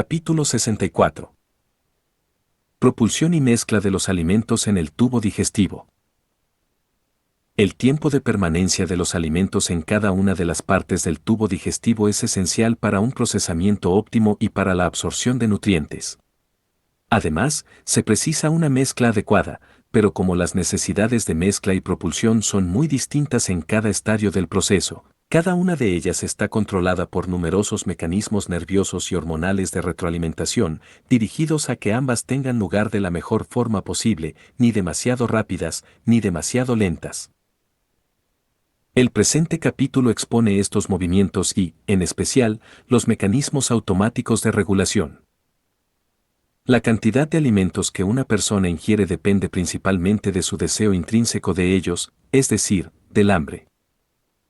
Capítulo 64. Propulsión y mezcla de los alimentos en el tubo digestivo. El tiempo de permanencia de los alimentos en cada una de las partes del tubo digestivo es esencial para un procesamiento óptimo y para la absorción de nutrientes. Además, se precisa una mezcla adecuada, pero como las necesidades de mezcla y propulsión son muy distintas en cada estadio del proceso, cada una de ellas está controlada por numerosos mecanismos nerviosos y hormonales de retroalimentación, dirigidos a que ambas tengan lugar de la mejor forma posible, ni demasiado rápidas, ni demasiado lentas. El presente capítulo expone estos movimientos y, en especial, los mecanismos automáticos de regulación. La cantidad de alimentos que una persona ingiere depende principalmente de su deseo intrínseco de ellos, es decir, del hambre.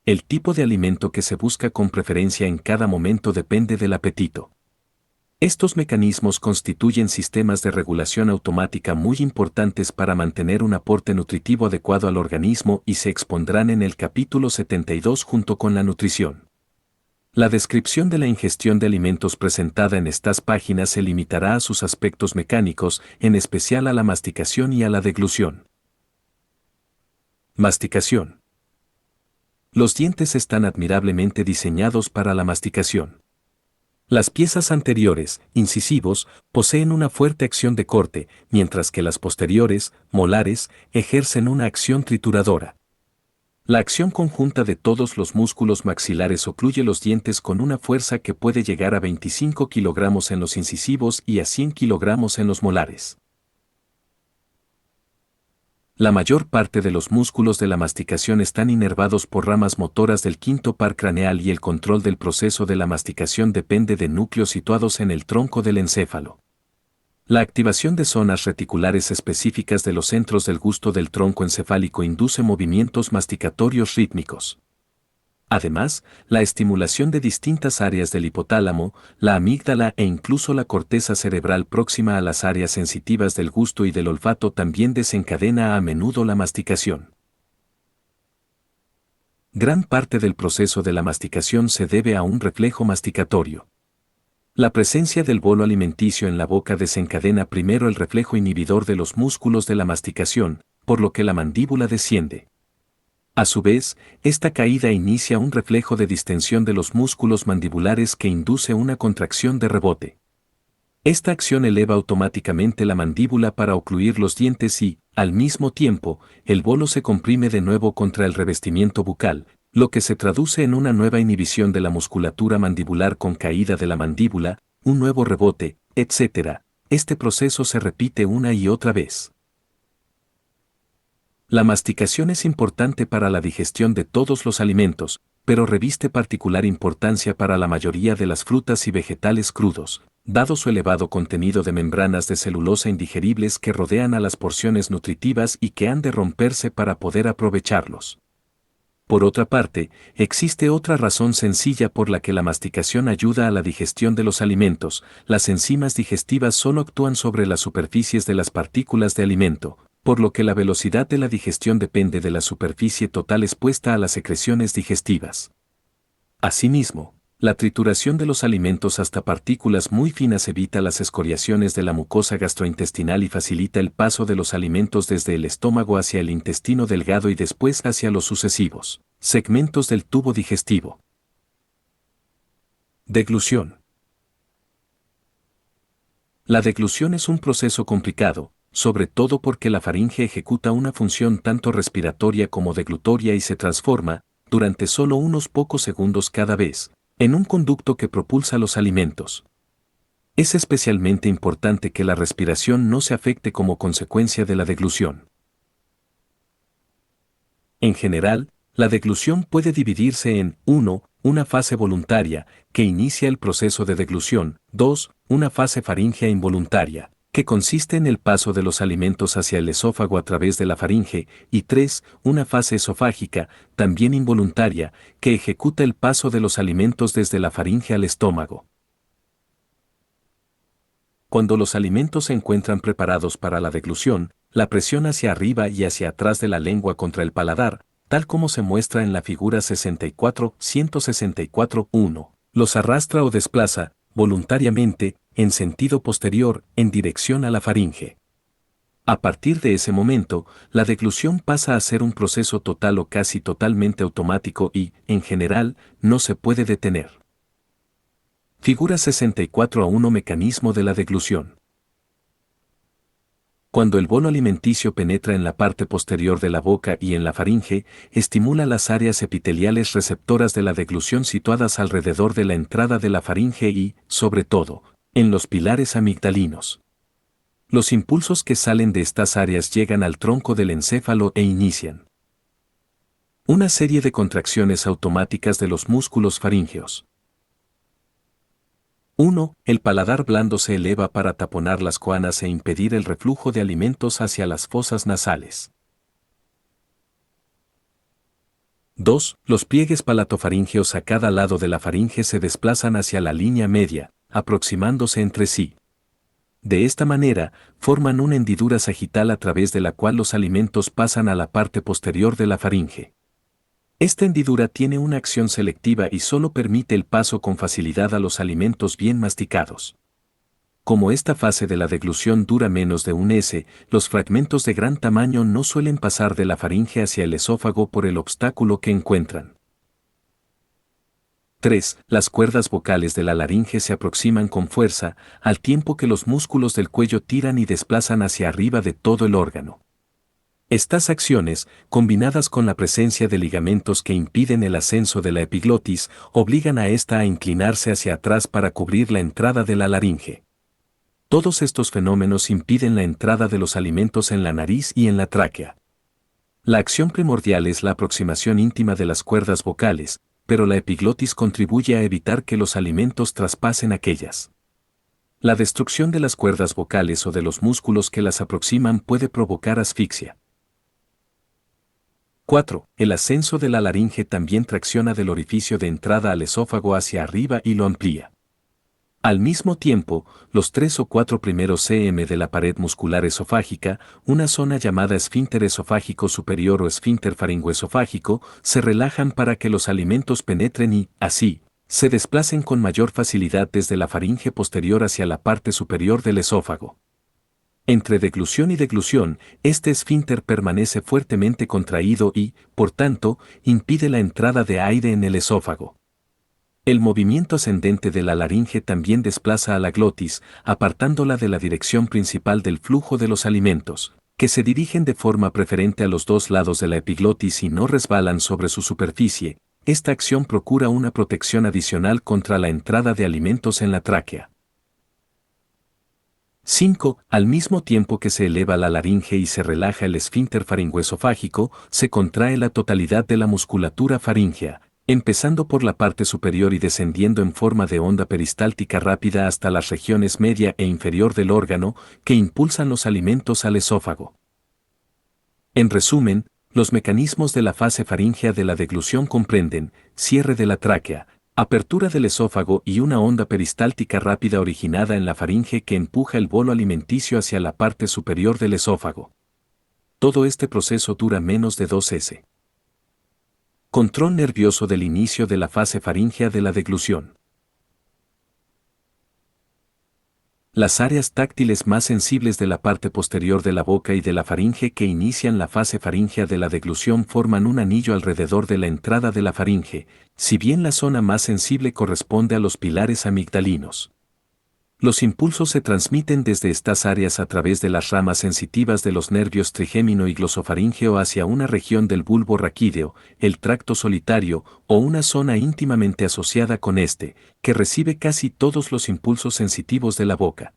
El tipo de alimento que se busca con preferencia en cada momento depende del apetito. Estos mecanismos constituyen sistemas de regulación automática muy importantes para mantener un aporte nutritivo adecuado al organismo y se expondrán en el capítulo 72 junto con la nutrición. La descripción de la ingestión de alimentos presentada en estas páginas se limitará a sus aspectos mecánicos, en especial a la masticación y a la deglución. Masticación. Los dientes están admirablemente diseñados para la masticación. Las piezas anteriores, incisivos, poseen una fuerte acción de corte, mientras que las posteriores, molares, ejercen una acción trituradora. La acción conjunta de todos los músculos maxilares ocluye los dientes con una fuerza que puede llegar a 25 kilogramos en los incisivos y a 100 kilogramos en los molares. La mayor parte de los músculos de la masticación están inervados por ramas motoras del quinto par craneal y el control del proceso de la masticación depende de núcleos situados en el tronco del encéfalo. La activación de zonas reticulares específicas de los centros del gusto del tronco encefálico induce movimientos masticatorios rítmicos. Además, la estimulación de distintas áreas del hipotálamo, la amígdala e incluso la corteza cerebral próxima a las áreas sensitivas del gusto y del olfato también desencadena a menudo la masticación. Gran parte del proceso de la masticación se debe a un reflejo masticatorio. La presencia del bolo alimenticio en la boca desencadena primero el reflejo inhibidor de los músculos de la masticación, por lo que la mandíbula desciende. A su vez, esta caída inicia un reflejo de distensión de los músculos mandibulares que induce una contracción de rebote. Esta acción eleva automáticamente la mandíbula para ocluir los dientes y, al mismo tiempo, el bolo se comprime de nuevo contra el revestimiento bucal, lo que se traduce en una nueva inhibición de la musculatura mandibular con caída de la mandíbula, un nuevo rebote, etc. Este proceso se repite una y otra vez. La masticación es importante para la digestión de todos los alimentos, pero reviste particular importancia para la mayoría de las frutas y vegetales crudos, dado su elevado contenido de membranas de celulosa indigeribles que rodean a las porciones nutritivas y que han de romperse para poder aprovecharlos. Por otra parte, existe otra razón sencilla por la que la masticación ayuda a la digestión de los alimentos. Las enzimas digestivas solo actúan sobre las superficies de las partículas de alimento, por lo que la velocidad de la digestión depende de la superficie total expuesta a las secreciones digestivas. Asimismo, la trituración de los alimentos hasta partículas muy finas evita las escoriaciones de la mucosa gastrointestinal y facilita el paso de los alimentos desde el estómago hacia el intestino delgado y después hacia los sucesivos segmentos del tubo digestivo. Deglución. La deglución es un proceso complicado, sobre todo porque la faringe ejecuta una función tanto respiratoria como deglutoria y se transforma, durante solo unos pocos segundos cada vez, en un conducto que propulsa los alimentos. Es especialmente importante que la respiración no se afecte como consecuencia de la deglución. En general, la deglución puede dividirse en 1. Una fase voluntaria, que inicia el proceso de deglución, 2. Una fase faríngea involuntaria, que consiste en el paso de los alimentos hacia el esófago a través de la faringe, y 3. Una fase esofágica, también involuntaria, que ejecuta el paso de los alimentos desde la faringe al estómago. Cuando los alimentos se encuentran preparados para la deglución, la presión hacia arriba y hacia atrás de la lengua contra el paladar, tal como se muestra en la figura 164.1, los arrastra o desplaza, voluntariamente, en sentido posterior, en dirección a la faringe. A partir de ese momento, la deglución pasa a ser un proceso total o casi totalmente automático y, en general, no se puede detener. Figura 64.1 Mecanismo de la deglución. Cuando el bolo alimenticio penetra en la parte posterior de la boca y en la faringe, estimula las áreas epiteliales receptoras de la deglución situadas alrededor de la entrada de la faringe y, sobre todo, en los pilares amigdalinos. Los impulsos que salen de estas áreas llegan al tronco del encéfalo e inician una serie de contracciones automáticas de los músculos faríngeos. 1. El paladar blando se eleva para taponar las coanas e impedir el reflujo de alimentos hacia las fosas nasales. 2. Los pliegues palatofaríngeos a cada lado de la faringe se desplazan hacia la línea media, aproximándose entre sí. De esta manera, forman una hendidura sagital a través de la cual los alimentos pasan a la parte posterior de la faringe. Esta hendidura tiene una acción selectiva y solo permite el paso con facilidad a los alimentos bien masticados. Como esta fase de la deglución dura menos de un s, los fragmentos de gran tamaño no suelen pasar de la faringe hacia el esófago por el obstáculo que encuentran. 3. Las cuerdas vocales de la laringe se aproximan con fuerza, al tiempo que los músculos del cuello tiran y desplazan hacia arriba de todo el órgano. Estas acciones, combinadas con la presencia de ligamentos que impiden el ascenso de la epiglotis, obligan a ésta a inclinarse hacia atrás para cubrir la entrada de la laringe. Todos estos fenómenos impiden la entrada de los alimentos en la nariz y en la tráquea. La acción primordial es la aproximación íntima de las cuerdas vocales, pero la epiglotis contribuye a evitar que los alimentos traspasen aquellas. La destrucción de las cuerdas vocales o de los músculos que las aproximan puede provocar asfixia. 4. El ascenso de la laringe también tracciona del orificio de entrada al esófago hacia arriba y lo amplía. Al mismo tiempo, los 3 o 4 primeros cm de la pared muscular esofágica, una zona llamada esfínter esofágico superior o esfínter faringoesofágico, se relajan para que los alimentos penetren y, así, se desplacen con mayor facilidad desde la faringe posterior hacia la parte superior del esófago. Entre deglución y deglución, este esfínter permanece fuertemente contraído y, por tanto, impide la entrada de aire en el esófago. El movimiento ascendente de la laringe también desplaza a la glotis, apartándola de la dirección principal del flujo de los alimentos, que se dirigen de forma preferente a los dos lados de la epiglotis y no resbalan sobre su superficie. Esta acción procura una protección adicional contra la entrada de alimentos en la tráquea. 5. Al mismo tiempo que se eleva la laringe y se relaja el esfínter faringoesofágico, se contrae la totalidad de la musculatura faríngea, empezando por la parte superior y descendiendo en forma de onda peristáltica rápida hasta las regiones media e inferior del órgano, que impulsan los alimentos al esófago. En resumen, los mecanismos de la fase faríngea de la deglución comprenden cierre de la tráquea, apertura del esófago y una onda peristáltica rápida originada en la faringe que empuja el bolo alimenticio hacia la parte superior del esófago. Todo este proceso dura menos de 2 s. Control nervioso del inicio de la fase faríngea de la deglución. Las áreas táctiles más sensibles de la parte posterior de la boca y de la faringe que inician la fase faríngea de la deglución forman un anillo alrededor de la entrada de la faringe, si bien la zona más sensible corresponde a los pilares amigdalinos. Los impulsos se transmiten desde estas áreas a través de las ramas sensitivas de los nervios trigémino y glosofaríngeo hacia una región del bulbo raquídeo, el tracto solitario o una zona íntimamente asociada con este, que recibe casi todos los impulsos sensitivos de la boca.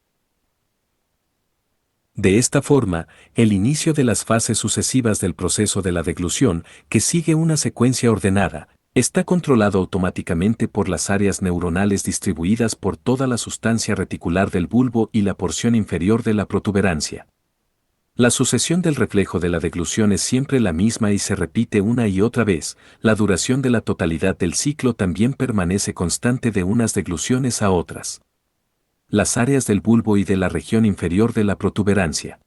De esta forma, el inicio de las fases sucesivas del proceso de la deglución, que sigue una secuencia ordenada, está controlado automáticamente por las áreas neuronales distribuidas por toda la sustancia reticular del bulbo y la porción inferior de la protuberancia. La sucesión del reflejo de la deglución es siempre la misma y se repite una y otra vez. La duración de la totalidad del ciclo también permanece constante de unas degluciones a otras. Las áreas del bulbo y de la región inferior de la protuberancia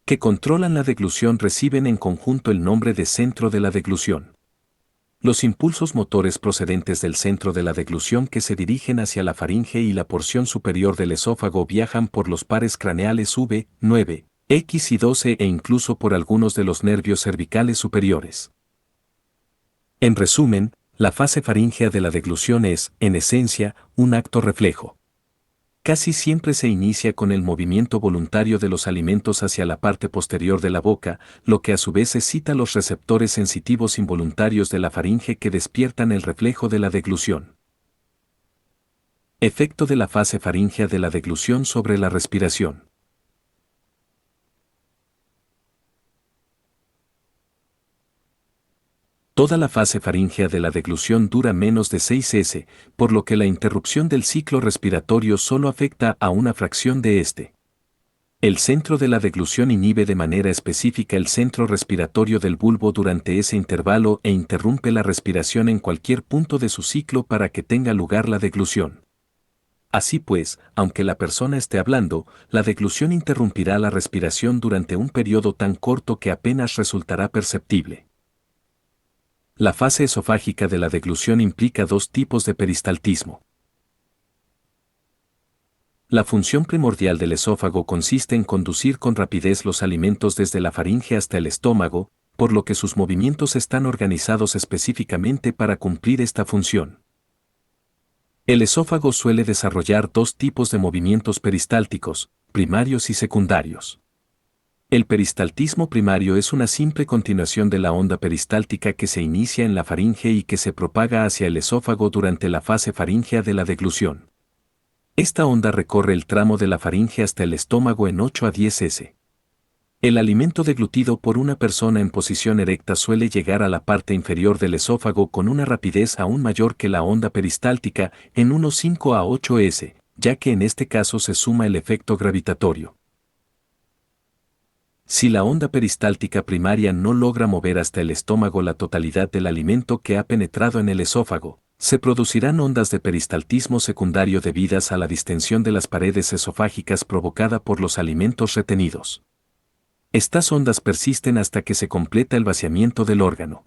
que controlan la deglución reciben en conjunto el nombre de centro de la deglución. Los impulsos motores procedentes del centro de la deglución que se dirigen hacia la faringe y la porción superior del esófago viajan por los pares craneales V, 9, X y 12 e incluso por algunos de los nervios cervicales superiores. En resumen, la fase faríngea de la deglución es, en esencia, un acto reflejo. Casi siempre se inicia con el movimiento voluntario de los alimentos hacia la parte posterior de la boca, lo que a su vez excita los receptores sensitivos involuntarios de la faringe que despiertan el reflejo de la deglución. Efecto de la fase faríngea de la deglución sobre la respiración. Toda la fase faríngea de la deglución dura menos de 6 s, por lo que la interrupción del ciclo respiratorio solo afecta a una fracción de este. El centro de la deglución inhibe de manera específica el centro respiratorio del bulbo durante ese intervalo e interrumpe la respiración en cualquier punto de su ciclo para que tenga lugar la deglución. Así pues, aunque la persona esté hablando, la deglución interrumpirá la respiración durante un periodo tan corto que apenas resultará perceptible. La fase esofágica de la deglución implica dos tipos de peristaltismo. La función primordial del esófago consiste en conducir con rapidez los alimentos desde la faringe hasta el estómago, por lo que sus movimientos están organizados específicamente para cumplir esta función. El esófago suele desarrollar dos tipos de movimientos peristálticos, primarios y secundarios. El peristaltismo primario es una simple continuación de la onda peristáltica que se inicia en la faringe y que se propaga hacia el esófago durante la fase faríngea de la deglución. Esta onda recorre el tramo de la faringe hasta el estómago en 8 a 10 s. El alimento deglutido por una persona en posición erecta suele llegar a la parte inferior del esófago con una rapidez aún mayor que la onda peristáltica, en unos 5 a 8 s, ya que en este caso se suma el efecto gravitatorio. Si la onda peristáltica primaria no logra mover hasta el estómago la totalidad del alimento que ha penetrado en el esófago, se producirán ondas de peristaltismo secundario debidas a la distensión de las paredes esofágicas provocada por los alimentos retenidos. Estas ondas persisten hasta que se completa el vaciamiento del órgano.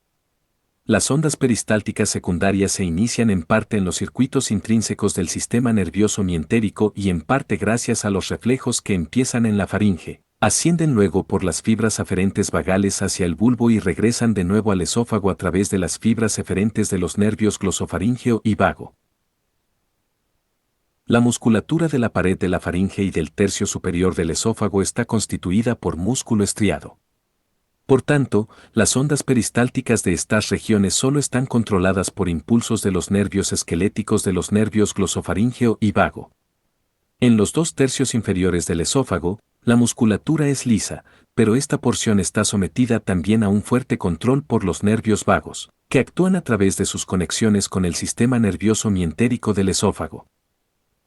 Las ondas peristálticas secundarias se inician en parte en los circuitos intrínsecos del sistema nervioso mientérico y en parte gracias a los reflejos que empiezan en la faringe. Ascienden luego por las fibras aferentes vagales hacia el bulbo y regresan de nuevo al esófago a través de las fibras eferentes de los nervios glosofaríngeo y vago. La musculatura de la pared de la faringe y del tercio superior del esófago está constituida por músculo estriado. Por tanto, las ondas peristálticas de estas regiones solo están controladas por impulsos de los nervios esqueléticos de los nervios glosofaríngeo y vago. En los dos tercios inferiores del esófago, la musculatura es lisa, pero esta porción está sometida también a un fuerte control por los nervios vagos, que actúan a través de sus conexiones con el sistema nervioso mientérico del esófago.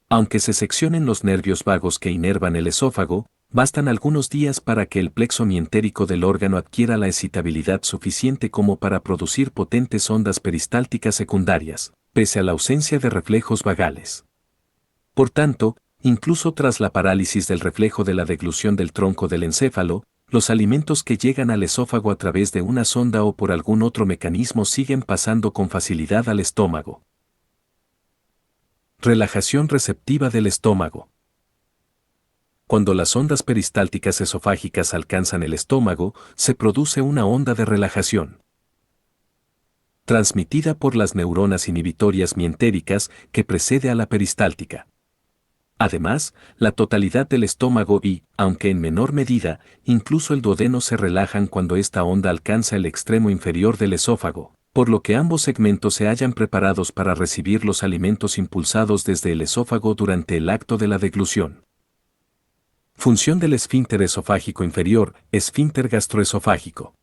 Aunque se seccionen los nervios vagos que inervan el esófago, bastan algunos días para que el plexo mientérico del órgano adquiera la excitabilidad suficiente como para producir potentes ondas peristálticas secundarias, pese a la ausencia de reflejos vagales. Por tanto, incluso tras la parálisis del reflejo de la deglución del tronco del encéfalo, los alimentos que llegan al esófago a través de una sonda o por algún otro mecanismo siguen pasando con facilidad al estómago. Relajación receptiva del estómago. Cuando las ondas peristálticas esofágicas alcanzan el estómago, se produce una onda de relajación, transmitida por las neuronas inhibitorias mientéricas que precede a la peristáltica. Además, la totalidad del estómago y, aunque en menor medida, incluso el duodeno se relajan cuando esta onda alcanza el extremo inferior del esófago, por lo que ambos segmentos se hallan preparados para recibir los alimentos impulsados desde el esófago durante el acto de la deglución. Función del esfínter esofágico inferior, esfínter gastroesofágico.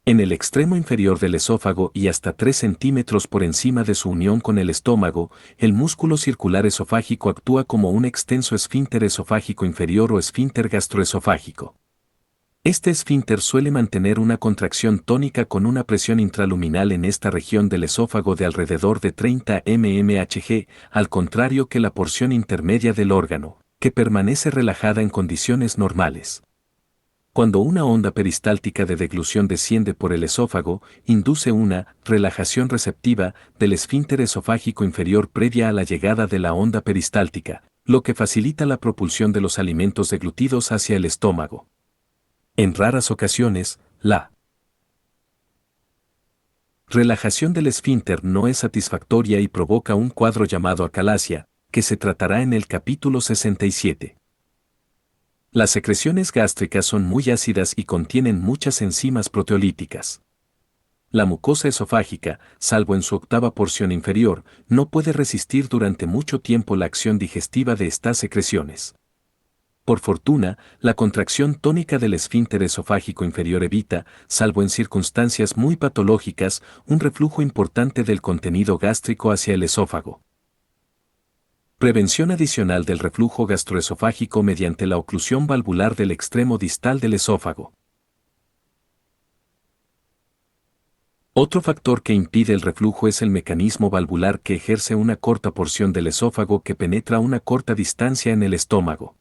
En el extremo inferior del esófago y hasta 3 centímetros por encima de su unión con el estómago, el músculo circular esofágico actúa como un extenso esfínter esofágico inferior o esfínter gastroesofágico. Este esfínter suele mantener una contracción tónica con una presión intraluminal en esta región del esófago de alrededor de 30 mmHg, al contrario que la porción intermedia del órgano, que permanece relajada en condiciones normales. Cuando una onda peristáltica de deglución desciende por el esófago, induce una relajación receptiva del esfínter esofágico inferior previa a la llegada de la onda peristáltica, lo que facilita la propulsión de los alimentos deglutidos hacia el estómago. En raras ocasiones, la relajación del esfínter no es satisfactoria y provoca un cuadro llamado acalasia, que se tratará en el capítulo 67. Las secreciones gástricas son muy ácidas y contienen muchas enzimas proteolíticas. La mucosa esofágica, salvo en su octava porción inferior, no puede resistir durante mucho tiempo la acción digestiva de estas secreciones. Por fortuna, la contracción tónica del esfínter esofágico inferior evita, salvo en circunstancias muy patológicas, un reflujo importante del contenido gástrico hacia el esófago. Prevención adicional del reflujo gastroesofágico mediante la oclusión valvular del extremo distal del esófago. Otro factor que impide el reflujo es el mecanismo valvular que ejerce una corta porción del esófago que penetra una corta distancia en el estómago.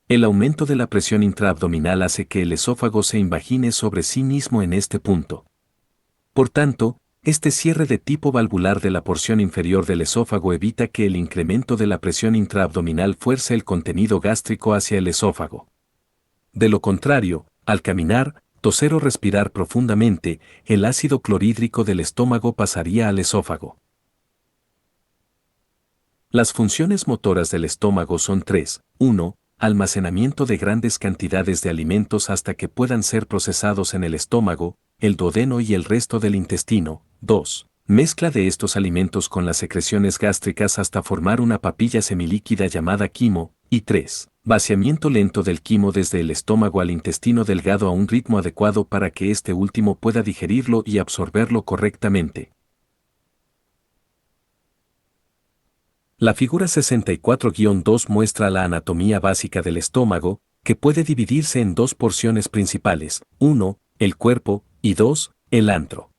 El aumento de la presión intraabdominal hace que el esófago se invagine sobre sí mismo en este punto. Por tanto, este cierre de tipo valvular de la porción inferior del esófago evita que el incremento de la presión intraabdominal fuerce el contenido gástrico hacia el esófago. De lo contrario, al caminar, toser o respirar profundamente, el ácido clorhídrico del estómago pasaría al esófago. Las funciones motoras del estómago son tres. 1. Almacenamiento de grandes cantidades de alimentos hasta que puedan ser procesados en el estómago, el duodeno y el resto del intestino. 2. Mezcla de estos alimentos con las secreciones gástricas hasta formar una papilla semilíquida llamada quimo. Y 3. Vaciamiento lento del quimo desde el estómago al intestino delgado a un ritmo adecuado para que este último pueda digerirlo y absorberlo correctamente. La figura 64-2 muestra la anatomía básica del estómago, que puede dividirse en dos porciones principales, 1, el cuerpo, y 2, el antro.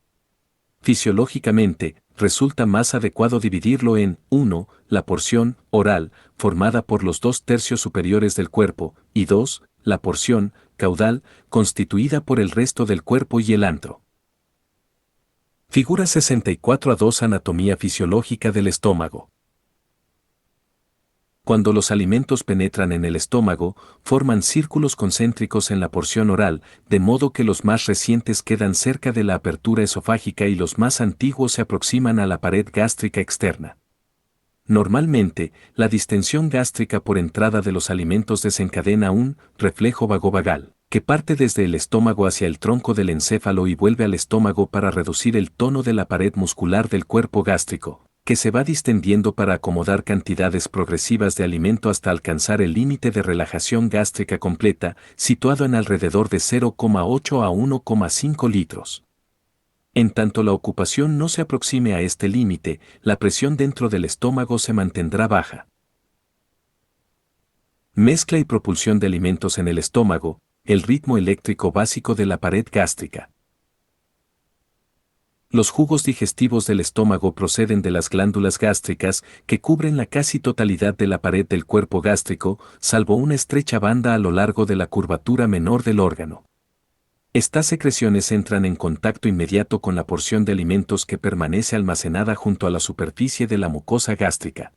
Fisiológicamente, resulta más adecuado dividirlo en 1, la porción oral, formada por los 2/3 superiores del cuerpo, y 2, la porción caudal, constituida por el resto del cuerpo y el antro. Figura 64-2 Anatomía fisiológica del estómago. Cuando los alimentos penetran en el estómago, forman círculos concéntricos en la porción oral, de modo que los más recientes quedan cerca de la apertura esofágica y los más antiguos se aproximan a la pared gástrica externa. Normalmente, la distensión gástrica por entrada de los alimentos desencadena un reflejo vagovagal, que parte desde el estómago hacia el tronco del encéfalo y vuelve al estómago para reducir el tono de la pared muscular del cuerpo gástrico, que se va distendiendo para acomodar cantidades progresivas de alimento hasta alcanzar el límite de relajación gástrica completa, situado en alrededor de 0,8 a 1,5 litros. En tanto la ocupación no se aproxime a este límite, la presión dentro del estómago se mantendrá baja. Mezcla y propulsión de alimentos en el estómago, el ritmo eléctrico básico de la pared gástrica. Los jugos digestivos del estómago proceden de las glándulas gástricas que cubren la casi totalidad de la pared del cuerpo gástrico, salvo una estrecha banda a lo largo de la curvatura menor del órgano. Estas secreciones entran en contacto inmediato con la porción de alimentos que permanece almacenada junto a la superficie de la mucosa gástrica.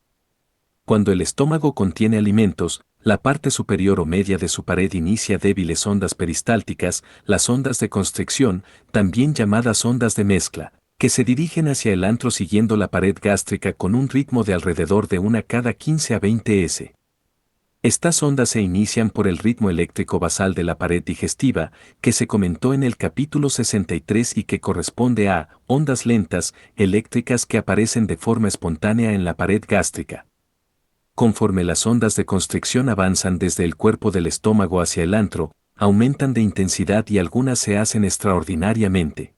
Cuando el estómago contiene alimentos, la parte superior o media de su pared inicia débiles ondas peristálticas, las ondas de constricción, también llamadas ondas de mezcla, que se dirigen hacia el antro siguiendo la pared gástrica con un ritmo de alrededor de una cada 15 a 20 s. Estas ondas se inician por el ritmo eléctrico basal de la pared digestiva, que se comentó en el capítulo 63 y que corresponde a ondas lentas, eléctricas que aparecen de forma espontánea en la pared gástrica. Conforme las ondas de constricción avanzan desde el cuerpo del estómago hacia el antro, aumentan de intensidad y algunas se hacen extraordinariamente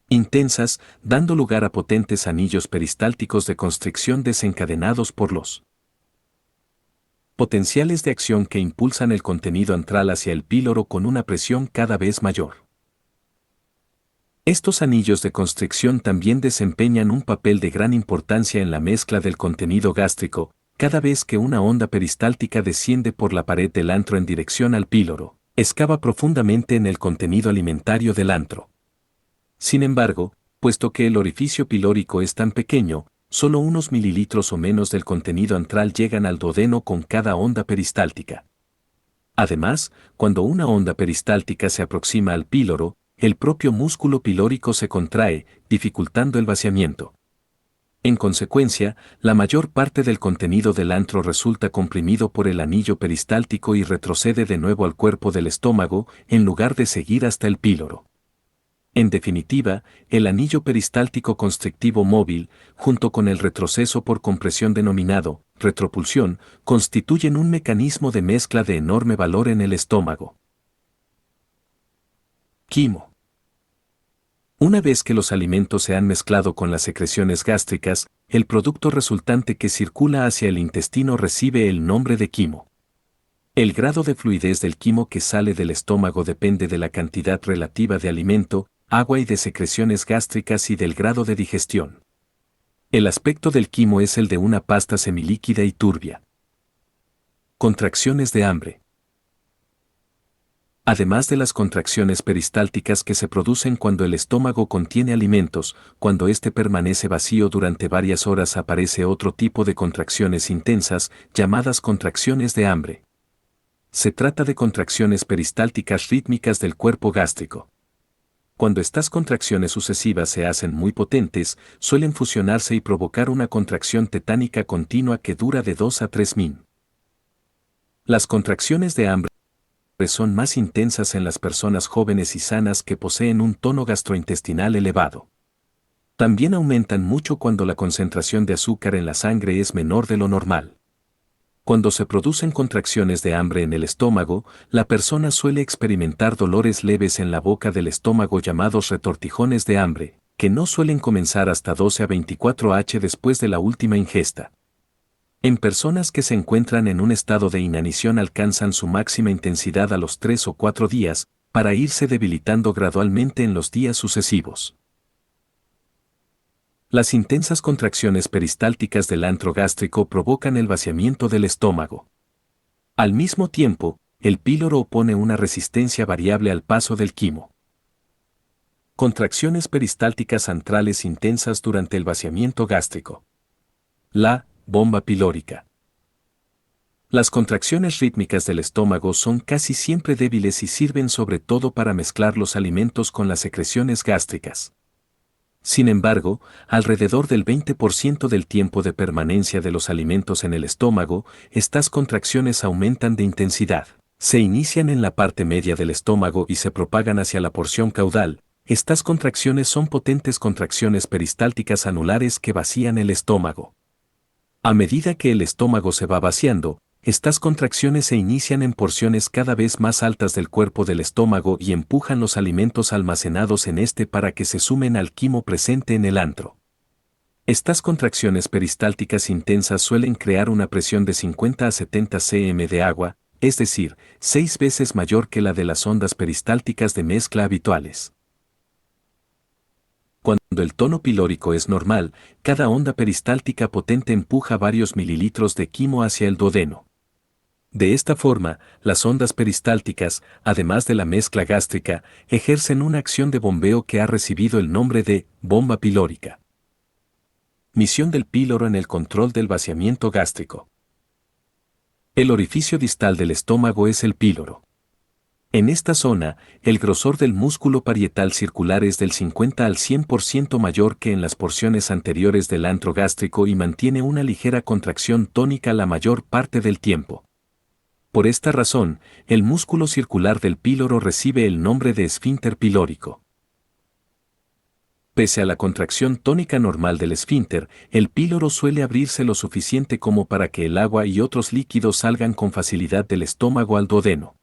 intensas, dando lugar a potentes anillos peristálticos de constricción desencadenados por los potenciales de acción que impulsan el contenido antral hacia el píloro con una presión cada vez mayor. Estos anillos de constricción también desempeñan un papel de gran importancia en la mezcla del contenido gástrico, cada vez que una onda peristáltica desciende por la pared del antro en dirección al píloro, excava profundamente en el contenido alimentario del antro. Sin embargo, puesto que el orificio pilórico es tan pequeño, solo unos mililitros o menos del contenido antral llegan al duodeno con cada onda peristáltica. Además, cuando una onda peristáltica se aproxima al píloro, el propio músculo pilórico se contrae, dificultando el vaciamiento. En consecuencia, la mayor parte del contenido del antro resulta comprimido por el anillo peristáltico y retrocede de nuevo al cuerpo del estómago, en lugar de seguir hasta el píloro. En definitiva, el anillo peristáltico constrictivo móvil, junto con el retroceso por compresión denominado retropulsión, constituyen un mecanismo de mezcla de enorme valor en el estómago. Quimo. Una vez que los alimentos se han mezclado con las secreciones gástricas, el producto resultante que circula hacia el intestino recibe el nombre de quimo. El grado de fluidez del quimo que sale del estómago depende de la cantidad relativa de alimento, agua y de secreciones gástricas y del grado de digestión. El aspecto del quimo es el de una pasta semilíquida y turbia. Contracciones de hambre. Además de las contracciones peristálticas que se producen cuando el estómago contiene alimentos, cuando éste permanece vacío durante varias horas aparece otro tipo de contracciones intensas, llamadas contracciones de hambre. Se trata de contracciones peristálticas rítmicas del cuerpo gástrico. Cuando estas contracciones sucesivas se hacen muy potentes, suelen fusionarse y provocar una contracción tetánica continua que dura de 2 a 3 min. Las contracciones de hambre son más intensas en las personas jóvenes y sanas que poseen un tono gastrointestinal elevado. También aumentan mucho cuando la concentración de azúcar en la sangre es menor de lo normal. Cuando se producen contracciones de hambre en el estómago, la persona suele experimentar dolores leves en la boca del estómago llamados retortijones de hambre, que no suelen comenzar hasta 12 a 24 h después de la última ingesta. En personas que se encuentran en un estado de inanición alcanzan su máxima intensidad a los 3 o 4 días, para irse debilitando gradualmente en los días sucesivos. Las intensas contracciones peristálticas del antro gástrico provocan el vaciamiento del estómago. Al mismo tiempo, el píloro opone una resistencia variable al paso del quimo. Contracciones peristálticas antrales intensas durante el vaciamiento gástrico. La bomba pilórica. Las contracciones rítmicas del estómago son casi siempre débiles y sirven sobre todo para mezclar los alimentos con las secreciones gástricas. Sin embargo, alrededor del 20% del tiempo de permanencia de los alimentos en el estómago, estas contracciones aumentan de intensidad. Se inician en la parte media del estómago y se propagan hacia la porción caudal. Estas contracciones son potentes contracciones peristálticas anulares que vacían el estómago. A medida que el estómago se va vaciando, estas contracciones se inician en porciones cada vez más altas del cuerpo del estómago y empujan los alimentos almacenados en este para que se sumen al quimo presente en el antro. Estas contracciones peristálticas intensas suelen crear una presión de 50 a 70 cm de agua, es decir, 6 veces mayor que la de las ondas peristálticas de mezcla habituales. Cuando el tono pilórico es normal, cada onda peristáltica potente empuja varios mililitros de quimo hacia el duodeno. De esta forma, las ondas peristálticas, además de la mezcla gástrica, ejercen una acción de bombeo que ha recibido el nombre de bomba pilórica. Misión del píloro en el control del vaciamiento gástrico. El orificio distal del estómago es el píloro. En esta zona, el grosor del músculo parietal circular es del 50 al 100% mayor que en las porciones anteriores del antro gástrico y mantiene una ligera contracción tónica la mayor parte del tiempo. Por esta razón, el músculo circular del píloro recibe el nombre de esfínter pilórico. Pese a la contracción tónica normal del esfínter, el píloro suele abrirse lo suficiente como para que el agua y otros líquidos salgan con facilidad del estómago al duodeno.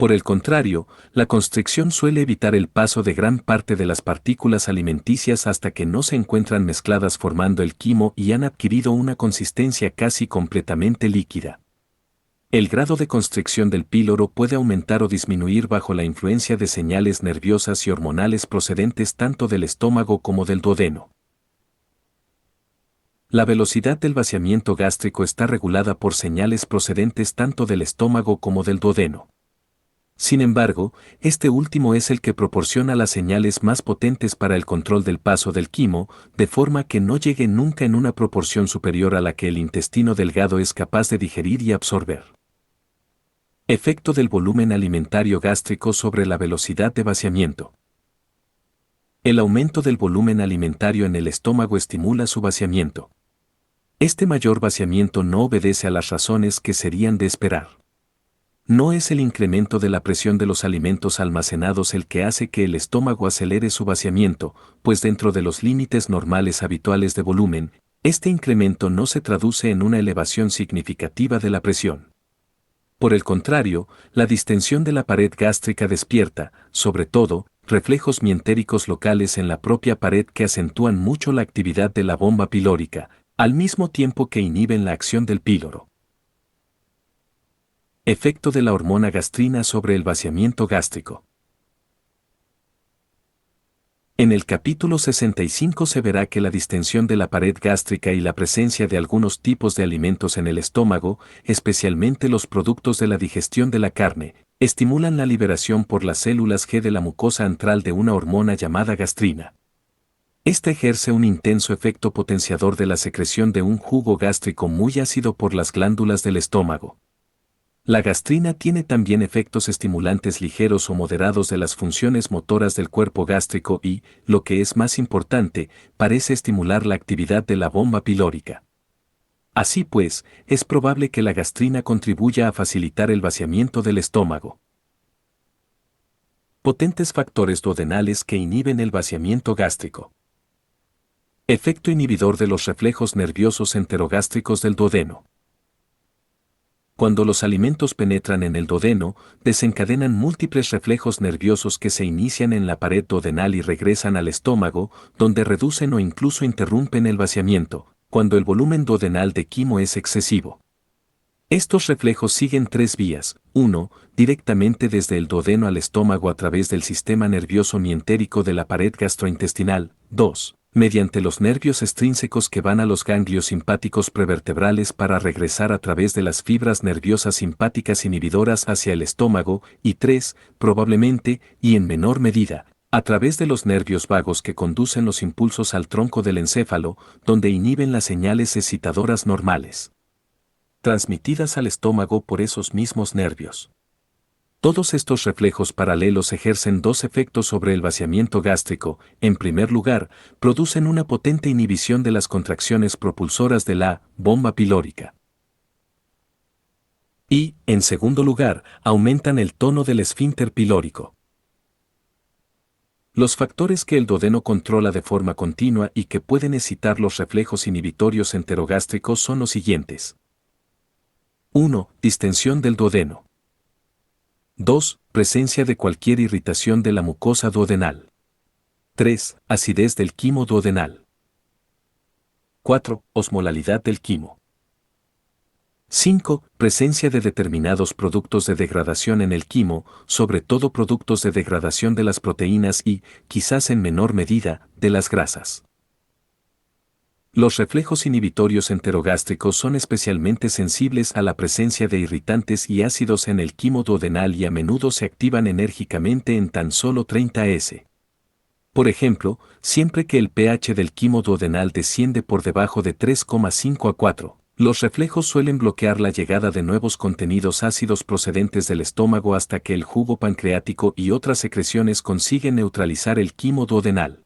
Por el contrario, la constricción suele evitar el paso de gran parte de las partículas alimenticias hasta que no se encuentran mezcladas formando el quimo y han adquirido una consistencia casi completamente líquida. El grado de constricción del píloro puede aumentar o disminuir bajo la influencia de señales nerviosas y hormonales procedentes tanto del estómago como del duodeno. La velocidad del vaciamiento gástrico está regulada por señales procedentes tanto del estómago como del duodeno. Sin embargo, este último es el que proporciona las señales más potentes para el control del paso del quimo, de forma que no llegue nunca en una proporción superior a la que el intestino delgado es capaz de digerir y absorber. Efecto del volumen alimentario gástrico sobre la velocidad de vaciamiento. El aumento del volumen alimentario en el estómago estimula su vaciamiento. Este mayor vaciamiento no obedece a las razones que serían de esperar. No es el incremento de la presión de los alimentos almacenados el que hace que el estómago acelere su vaciamiento, pues dentro de los límites normales habituales de volumen, este incremento no se traduce en una elevación significativa de la presión. Por el contrario, la distensión de la pared gástrica despierta, sobre todo, reflejos mientéricos locales en la propia pared que acentúan mucho la actividad de la bomba pilórica, al mismo tiempo que inhiben la acción del píloro. Efecto de la hormona gastrina sobre el vaciamiento gástrico. En el capítulo 65 se verá que la distensión de la pared gástrica y la presencia de algunos tipos de alimentos en el estómago, especialmente los productos de la digestión de la carne, estimulan la liberación por las células G de la mucosa antral de una hormona llamada gastrina. Esta ejerce un intenso efecto potenciador de la secreción de un jugo gástrico muy ácido por las glándulas del estómago. La gastrina tiene también efectos estimulantes ligeros o moderados de las funciones motoras del cuerpo gástrico y, lo que es más importante, parece estimular la actividad de la bomba pilórica. Así pues, es probable que la gastrina contribuya a facilitar el vaciamiento del estómago. Potentes factores duodenales que inhiben el vaciamiento gástrico. Efecto inhibidor de los reflejos nerviosos enterogástricos del duodeno. Cuando los alimentos penetran en el duodeno, desencadenan múltiples reflejos nerviosos que se inician en la pared duodenal y regresan al estómago, donde reducen o incluso interrumpen el vaciamiento, cuando el volumen duodenal de quimo es excesivo. Estos reflejos siguen tres vías: 1. Directamente desde el duodeno al estómago a través del sistema nervioso mientérico de la pared gastrointestinal. 2. Mediante los nervios extrínsecos que van a los ganglios simpáticos prevertebrales para regresar a través de las fibras nerviosas simpáticas inhibidoras hacia el estómago. Y 3. Probablemente, y en menor medida, a través de los nervios vagos que conducen los impulsos al tronco del encéfalo, donde inhiben las señales excitadoras normales transmitidas al estómago por esos mismos nervios. Todos estos reflejos paralelos ejercen dos efectos sobre el vaciamiento gástrico. En primer lugar, producen una potente inhibición de las contracciones propulsoras de la bomba pilórica. Y, en segundo lugar, aumentan el tono del esfínter pilórico. Los factores que el duodeno controla de forma continua y que pueden excitar los reflejos inhibitorios enterogástricos son los siguientes. 1. Distensión del duodeno. 2. Presencia de cualquier irritación de la mucosa duodenal. 3. Acidez del quimo duodenal. 4. Osmolalidad del quimo. 5. Presencia de determinados productos de degradación en el quimo, sobre todo productos de degradación de las proteínas y, quizás en menor medida, de las grasas. Los reflejos inhibitorios enterogástricos son especialmente sensibles a la presencia de irritantes y ácidos en el quimo duodenal y a menudo se activan enérgicamente en tan solo 30 s. Por ejemplo, siempre que el pH del quimo duodenal desciende por debajo de 3,5 a 4, los reflejos suelen bloquear la llegada de nuevos contenidos ácidos procedentes del estómago hasta que el jugo pancreático y otras secreciones consiguen neutralizar el quimo duodenal.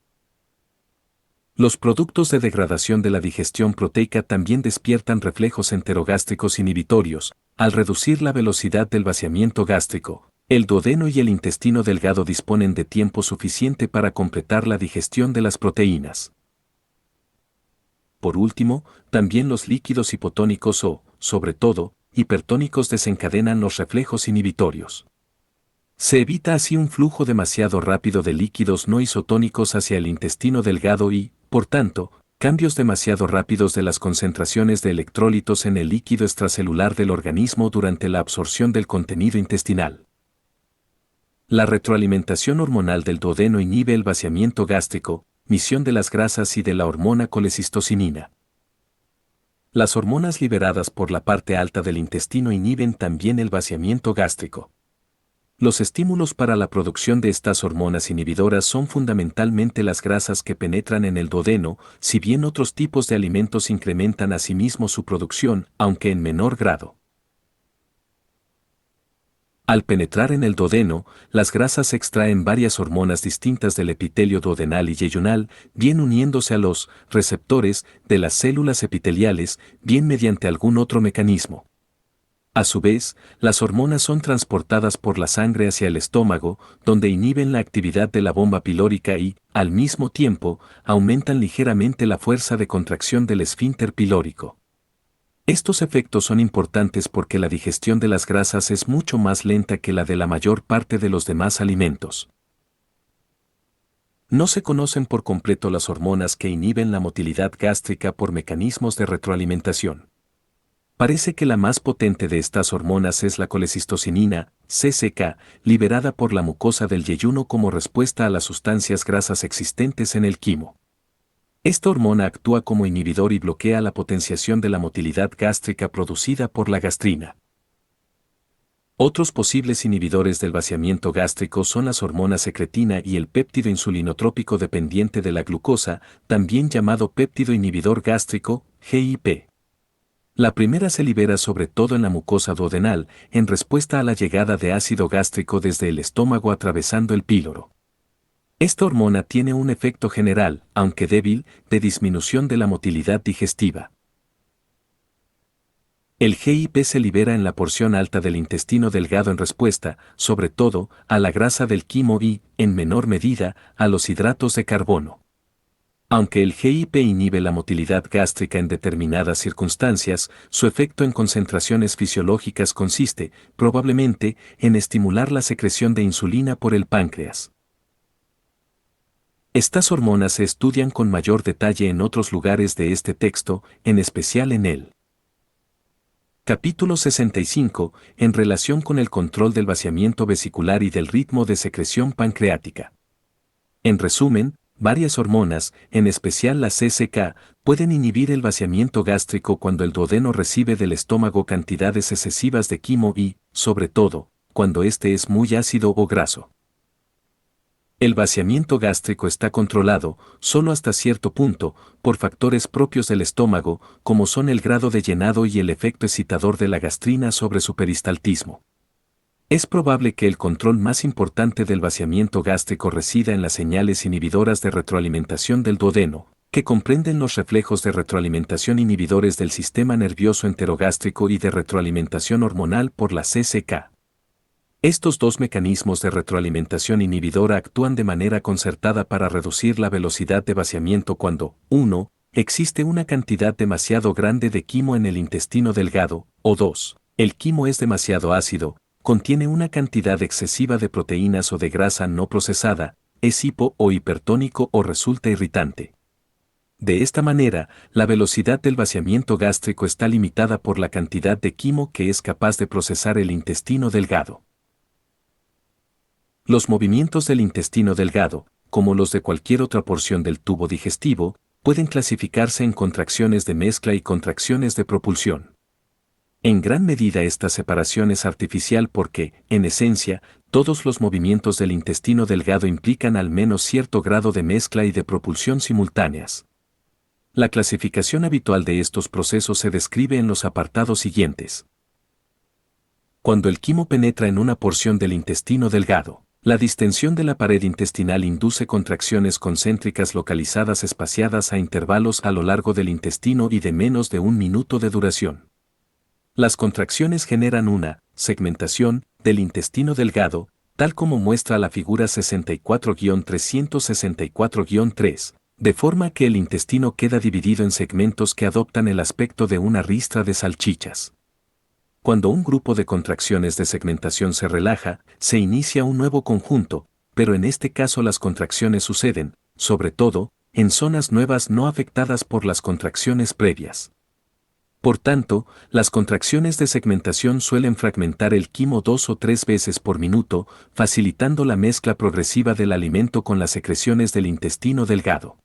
Los productos de degradación de la digestión proteica también despiertan reflejos enterogástricos inhibitorios. Al reducir la velocidad del vaciamiento gástrico, el duodeno y el intestino delgado disponen de tiempo suficiente para completar la digestión de las proteínas. Por último, también los líquidos hipotónicos o, sobre todo, hipertónicos desencadenan los reflejos inhibitorios. Se evita así un flujo demasiado rápido de líquidos no isotónicos hacia el intestino delgado y, por tanto, cambios demasiado rápidos de las concentraciones de electrolitos en el líquido extracelular del organismo durante la absorción del contenido intestinal. La retroalimentación hormonal del duodeno inhibe el vaciamiento gástrico, misión de las grasas y de la hormona colecistocinina. Las hormonas liberadas por la parte alta del intestino inhiben también el vaciamiento gástrico. Los estímulos para la producción de estas hormonas inhibidoras son fundamentalmente las grasas que penetran en el duodeno, si bien otros tipos de alimentos incrementan asimismo su producción, aunque en menor grado. Al penetrar en el duodeno, las grasas extraen varias hormonas distintas del epitelio duodenal y yeyunal, bien uniéndose a los receptores de las células epiteliales, bien mediante algún otro mecanismo. A su vez, las hormonas son transportadas por la sangre hacia el estómago, donde inhiben la actividad de la bomba pilórica y, al mismo tiempo, aumentan ligeramente la fuerza de contracción del esfínter pilórico. Estos efectos son importantes porque la digestión de las grasas es mucho más lenta que la de la mayor parte de los demás alimentos. No se conocen por completo las hormonas que inhiben la motilidad gástrica por mecanismos de retroalimentación. Parece que la más potente de estas hormonas es la colecistocinina, CCK, liberada por la mucosa del yeyuno como respuesta a las sustancias grasas existentes en el quimo. Esta hormona actúa como inhibidor y bloquea la potenciación de la motilidad gástrica producida por la gastrina. Otros posibles inhibidores del vaciamiento gástrico son las hormonas secretina y el péptido insulinotrópico dependiente de la glucosa, también llamado péptido inhibidor gástrico, GIP. La primera se libera sobre todo en la mucosa duodenal, en respuesta a la llegada de ácido gástrico desde el estómago atravesando el píloro. Esta hormona tiene un efecto general, aunque débil, de disminución de la motilidad digestiva. El GIP se libera en la porción alta del intestino delgado en respuesta, sobre todo, a la grasa del quimo y, en menor medida, a los hidratos de carbono. Aunque el GIP inhibe la motilidad gástrica en determinadas circunstancias, su efecto en concentraciones fisiológicas consiste, probablemente, en estimular la secreción de insulina por el páncreas. Estas hormonas se estudian con mayor detalle en otros lugares de este texto, en especial en el capítulo 65, en relación con el control del vaciamiento vesicular y del ritmo de secreción pancreática. En resumen, varias hormonas, en especial la CCK, pueden inhibir el vaciamiento gástrico cuando el duodeno recibe del estómago cantidades excesivas de quimo y, sobre todo, cuando éste es muy ácido o graso. El vaciamiento gástrico está controlado, solo hasta cierto punto, por factores propios del estómago, como son el grado de llenado y el efecto excitador de la gastrina sobre su peristaltismo. Es probable que el control más importante del vaciamiento gástrico resida en las señales inhibidoras de retroalimentación del duodeno, que comprenden los reflejos de retroalimentación inhibidores del sistema nervioso enterogástrico y de retroalimentación hormonal por la CCK. Estos dos mecanismos de retroalimentación inhibidora actúan de manera concertada para reducir la velocidad de vaciamiento cuando, 1. Existe una cantidad demasiado grande de quimo en el intestino delgado, o 2. El quimo es demasiado ácido, contiene una cantidad excesiva de proteínas o de grasa no procesada, es hipo o hipertónico o resulta irritante. De esta manera, la velocidad del vaciamiento gástrico está limitada por la cantidad de quimo que es capaz de procesar el intestino delgado. Los movimientos del intestino delgado, como los de cualquier otra porción del tubo digestivo, pueden clasificarse en contracciones de mezcla y contracciones de propulsión. En gran medida esta separación es artificial porque, en esencia, todos los movimientos del intestino delgado implican al menos cierto grado de mezcla y de propulsión simultáneas. La clasificación habitual de estos procesos se describe en los apartados siguientes. Cuando el quimo penetra en una porción del intestino delgado, la distensión de la pared intestinal induce contracciones concéntricas localizadas espaciadas a intervalos a lo largo del intestino y de menos de 1 minuto de duración. Las contracciones generan una segmentación del intestino delgado, tal como muestra la figura 64-364-3, de forma que el intestino queda dividido en segmentos que adoptan el aspecto de una ristra de salchichas. Cuando un grupo de contracciones de segmentación se relaja, se inicia un nuevo conjunto, pero en este caso las contracciones suceden, sobre todo, en zonas nuevas no afectadas por las contracciones previas. Por tanto, las contracciones de segmentación suelen fragmentar el quimo 2 o 3 veces por minuto, facilitando la mezcla progresiva del alimento con las secreciones del intestino delgado.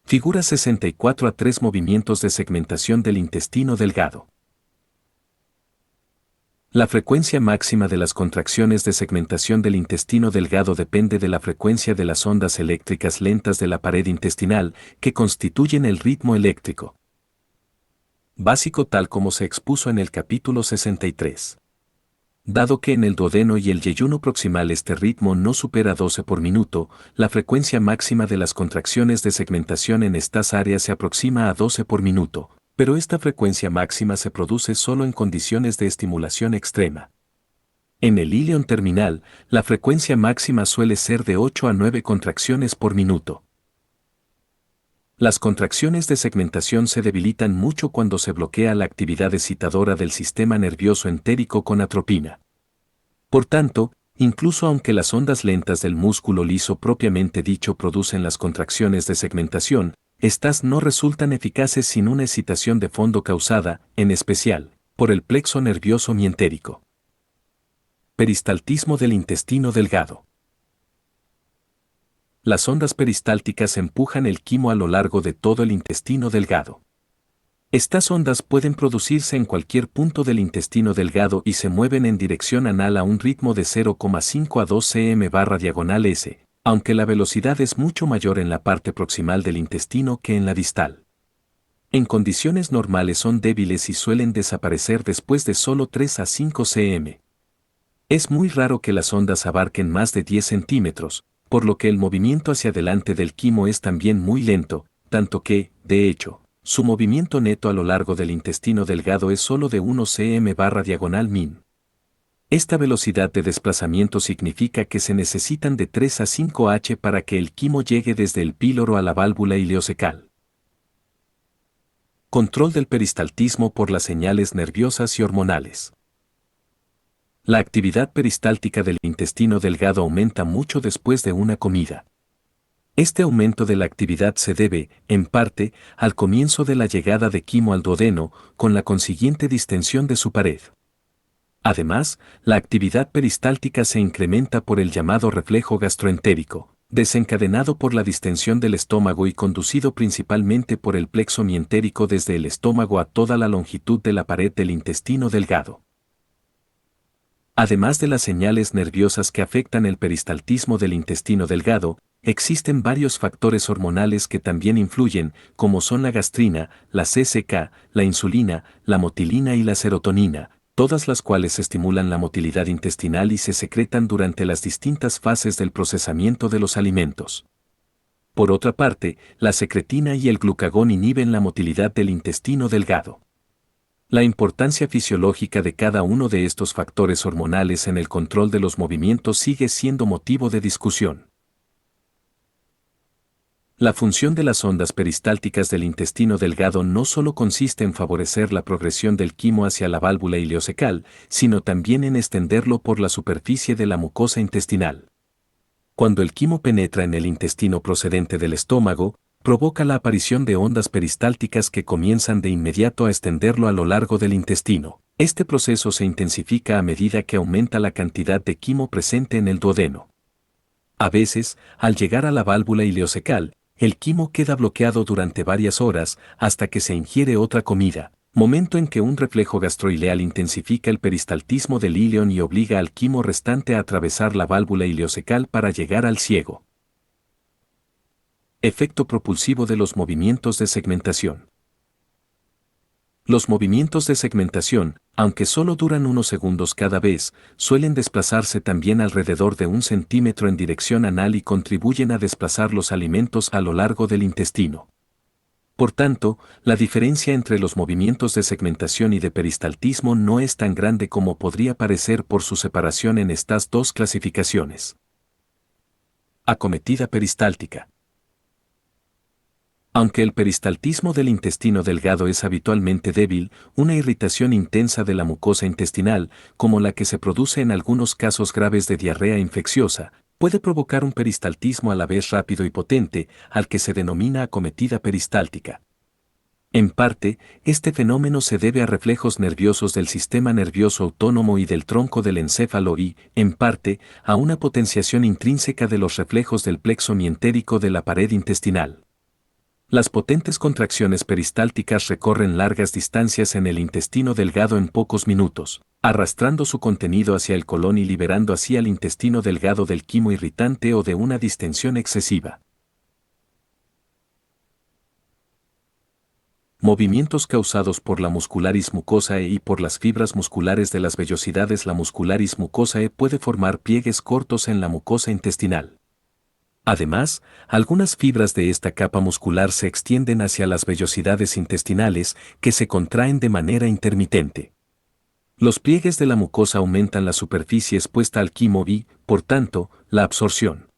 Figura 64 a 3 movimientos de segmentación del intestino delgado. La frecuencia máxima de las contracciones de segmentación del intestino delgado depende de la frecuencia de las ondas eléctricas lentas de la pared intestinal, que constituyen el ritmo eléctrico básico tal como se expuso en el capítulo 63. Dado que en el duodeno y el yeyuno proximal este ritmo no supera 12 por minuto, la frecuencia máxima de las contracciones de segmentación en estas áreas se aproxima a 12 por minuto, pero esta frecuencia máxima se produce solo en condiciones de estimulación extrema. En el íleon terminal, la frecuencia máxima suele ser de 8 a 9 contracciones por minuto. Las contracciones de segmentación se debilitan mucho cuando se bloquea la actividad excitadora del sistema nervioso entérico con atropina. Por tanto, incluso aunque las ondas lentas del músculo liso propiamente dicho producen las contracciones de segmentación, estas no resultan eficaces sin una excitación de fondo causada, en especial, por el plexo nervioso mientérico. Peristaltismo del intestino delgado. Las ondas peristálticas empujan el quimo a lo largo de todo el intestino delgado. Estas ondas pueden producirse en cualquier punto del intestino delgado y se mueven en dirección anal a un ritmo de 0,5 a 2 cm/s, aunque la velocidad es mucho mayor en la parte proximal del intestino que en la distal. En condiciones normales son débiles y suelen desaparecer después de solo 3 a 5 cm. Es muy raro que las ondas abarquen más de 10 centímetros, por lo que el movimiento hacia adelante del quimo es también muy lento, tanto que, de hecho, su movimiento neto a lo largo del intestino delgado es solo de 1 cm/min. Esta velocidad de desplazamiento significa que se necesitan de 3 a 5 h para que el quimo llegue desde el píloro a la válvula ileocecal. Control del peristaltismo por las señales nerviosas y hormonales. La actividad peristáltica del intestino delgado aumenta mucho después de una comida. Este aumento de la actividad se debe, en parte, al comienzo de la llegada de quimo al duodeno, con la consiguiente distensión de su pared. Además, la actividad peristáltica se incrementa por el llamado reflejo gastroentérico, desencadenado por la distensión del estómago y conducido principalmente por el plexo mientérico desde el estómago a toda la longitud de la pared del intestino delgado. Además de las señales nerviosas que afectan el peristaltismo del intestino delgado, existen varios factores hormonales que también influyen, como son la gastrina, la CCK, la insulina, la motilina y la serotonina, todas las cuales estimulan la motilidad intestinal y se secretan durante las distintas fases del procesamiento de los alimentos. Por otra parte, la secretina y el glucagón inhiben la motilidad del intestino delgado. La importancia fisiológica de cada uno de estos factores hormonales en el control de los movimientos sigue siendo motivo de discusión. La función de las ondas peristálticas del intestino delgado no solo consiste en favorecer la progresión del quimo hacia la válvula ileocecal, sino también en extenderlo por la superficie de la mucosa intestinal. Cuando el quimo penetra en el intestino procedente del estómago, provoca la aparición de ondas peristálticas que comienzan de inmediato a extenderlo a lo largo del intestino. Este proceso se intensifica a medida que aumenta la cantidad de quimo presente en el duodeno. A veces, al llegar a la válvula ileocecal, el quimo queda bloqueado durante varias horas hasta que se ingiere otra comida, momento en que un reflejo gastroileal intensifica el peristaltismo del íleon y obliga al quimo restante a atravesar la válvula ileocecal para llegar al ciego. Efecto propulsivo de los movimientos de segmentación. Los movimientos de segmentación, aunque solo duran unos segundos cada vez, suelen desplazarse también alrededor de 1 centímetro en dirección anal y contribuyen a desplazar los alimentos a lo largo del intestino. Por tanto, la diferencia entre los movimientos de segmentación y de peristaltismo no es tan grande como podría parecer por su separación en estas dos clasificaciones. Acometida peristáltica. Aunque el peristaltismo del intestino delgado es habitualmente débil, una irritación intensa de la mucosa intestinal, como la que se produce en algunos casos graves de diarrea infecciosa, puede provocar un peristaltismo a la vez rápido y potente, al que se denomina acometida peristáltica. En parte, este fenómeno se debe a reflejos nerviosos del sistema nervioso autónomo y del tronco del encéfalo y, en parte, a una potenciación intrínseca de los reflejos del plexo mientérico de la pared intestinal. Las potentes contracciones peristálticas recorren largas distancias en el intestino delgado en pocos minutos, arrastrando su contenido hacia el colon y liberando así al intestino delgado del quimo irritante o de una distensión excesiva. Movimientos causados por la muscularis mucosae y por las fibras musculares de las vellosidades. La muscularis mucosae puede formar pliegues cortos en la mucosa intestinal. Además, algunas fibras de esta capa muscular se extienden hacia las vellosidades intestinales, que se contraen de manera intermitente. Los pliegues de la mucosa aumentan la superficie expuesta al quimo y, por tanto, la absorción.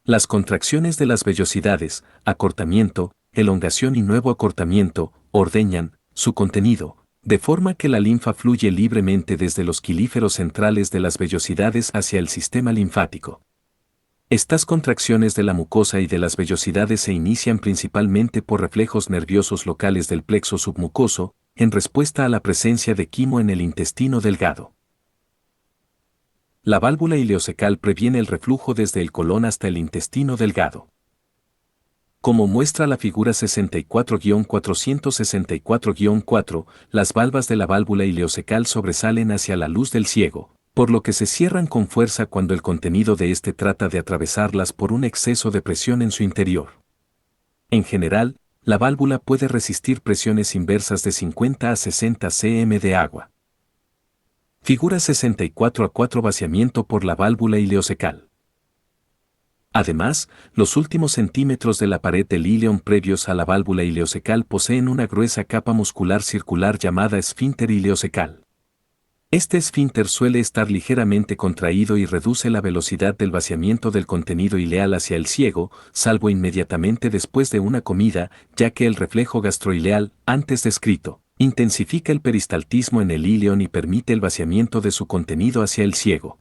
Las contracciones de las vellosidades, acortamiento, elongación y nuevo acortamiento, ordeñan su contenido, de forma que la linfa fluye libremente desde los quilíferos centrales de las vellosidades hacia el sistema linfático. Estas contracciones de la mucosa y de las vellosidades se inician principalmente por reflejos nerviosos locales del plexo submucoso, en respuesta a la presencia de quimo en el intestino delgado. La válvula ileocecal previene el reflujo desde el colon hasta el intestino delgado. Como muestra la figura 64-464-4, las valvas de la válvula ileocecal sobresalen hacia la luz del ciego, por lo que se cierran con fuerza cuando el contenido de éste trata de atravesarlas por un exceso de presión en su interior. En general, la válvula puede resistir presiones inversas de 50 a 60 cm de agua. Figura 64-4 Vaciamiento por la válvula ileocecal. Además, los últimos centímetros de la pared del íleon previos a la válvula ileocecal poseen una gruesa capa muscular circular llamada esfínter ileocecal. Este esfínter suele estar ligeramente contraído y reduce la velocidad del vaciamiento del contenido ileal hacia el ciego, salvo inmediatamente después de una comida, ya que el reflejo gastroileal, antes descrito, intensifica el peristaltismo en el íleon y permite el vaciamiento de su contenido hacia el ciego.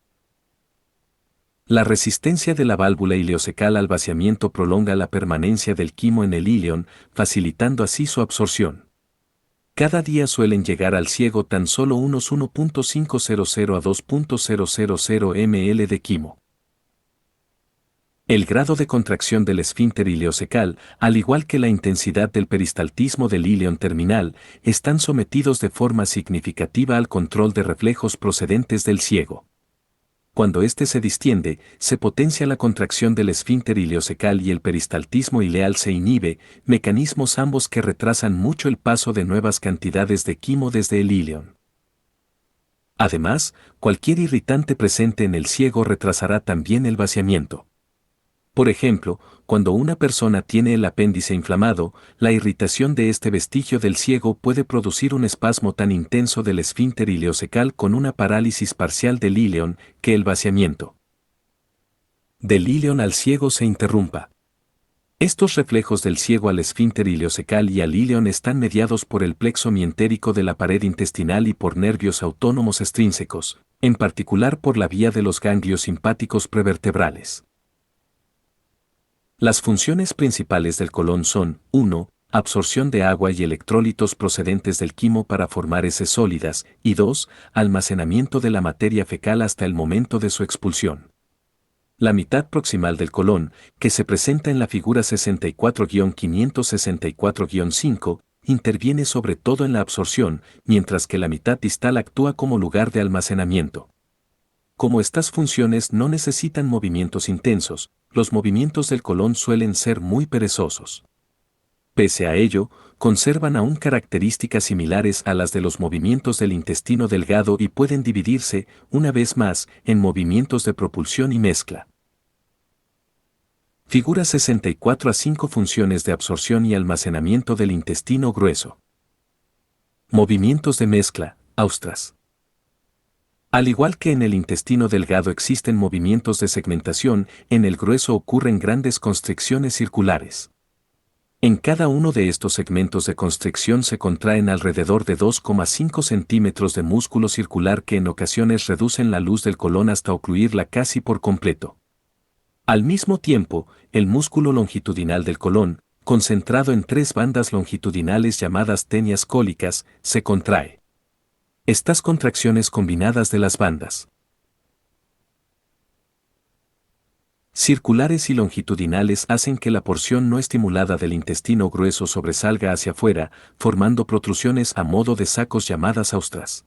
La resistencia de la válvula ileocecal al vaciamiento prolonga la permanencia del quimo en el íleon, facilitando así su absorción. Cada día suelen llegar al ciego tan solo unos 1.500 a 2.000 ml de quimo. El grado de contracción del esfínter ileocecal, al igual que la intensidad del peristaltismo del íleon terminal, están sometidos de forma significativa al control de reflejos procedentes del ciego. Cuando éste se distiende, se potencia la contracción del esfínter ileocecal y el peristaltismo ileal se inhibe, mecanismos ambos que retrasan mucho el paso de nuevas cantidades de quimo desde el íleon. Además, cualquier irritante presente en el ciego retrasará también el vaciamiento. Por ejemplo, cuando una persona tiene el apéndice inflamado, la irritación de este vestigio del ciego puede producir un espasmo tan intenso del esfínter ileocecal con una parálisis parcial del íleon, que el vaciamiento del íleon al ciego se interrumpa. Estos reflejos del ciego al esfínter ileocecal y al íleon están mediados por el plexo mientérico de la pared intestinal y por nervios autónomos extrínsecos, en particular por la vía de los ganglios simpáticos prevertebrales. Las funciones principales del colon son: 1. Absorción de agua y electrolitos procedentes del quimo para formar heces sólidas, y 2. Almacenamiento de la materia fecal hasta el momento de su expulsión. La mitad proximal del colon, que se presenta en la figura 64-564-5, interviene sobre todo en la absorción, mientras que la mitad distal actúa como lugar de almacenamiento. Como estas funciones no necesitan movimientos intensos, los movimientos del colon suelen ser muy perezosos. Pese a ello, conservan aún características similares a las de los movimientos del intestino delgado y pueden dividirse, una vez más, en movimientos de propulsión y mezcla. Figura 64-5 Funciones de absorción y almacenamiento del intestino grueso. Movimientos de mezcla, austras. Al igual que en el intestino delgado existen movimientos de segmentación, en el grueso ocurren grandes constricciones circulares. En cada uno de estos segmentos de constricción se contraen alrededor de 2,5 centímetros de músculo circular que en ocasiones reducen la luz del colon hasta ocluirla casi por completo. Al mismo tiempo, el músculo longitudinal del colon, concentrado en 3 bandas longitudinales llamadas tenias cólicas, se contrae. Estas contracciones combinadas de las bandas circulares y longitudinales hacen que la porción no estimulada del intestino grueso sobresalga hacia afuera, formando protrusiones a modo de sacos llamadas austras.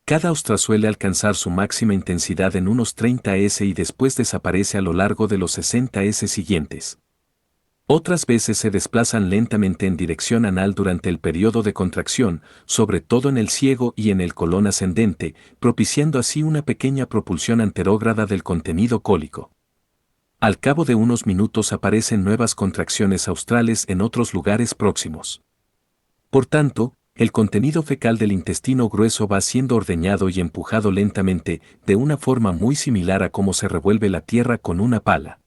Cada austra suele alcanzar su máxima intensidad en unos 30 s y después desaparece a lo largo de los 60 s siguientes. Otras veces se desplazan lentamente en dirección anal durante el periodo de contracción, sobre todo en el ciego y en el colon ascendente, propiciando así una pequeña propulsión anterógrada del contenido cólico. Al cabo de unos minutos aparecen nuevas contracciones australes en otros lugares próximos. Por tanto, el contenido fecal del intestino grueso va siendo ordeñado y empujado lentamente, de una forma muy similar a cómo se revuelve la tierra con una pala.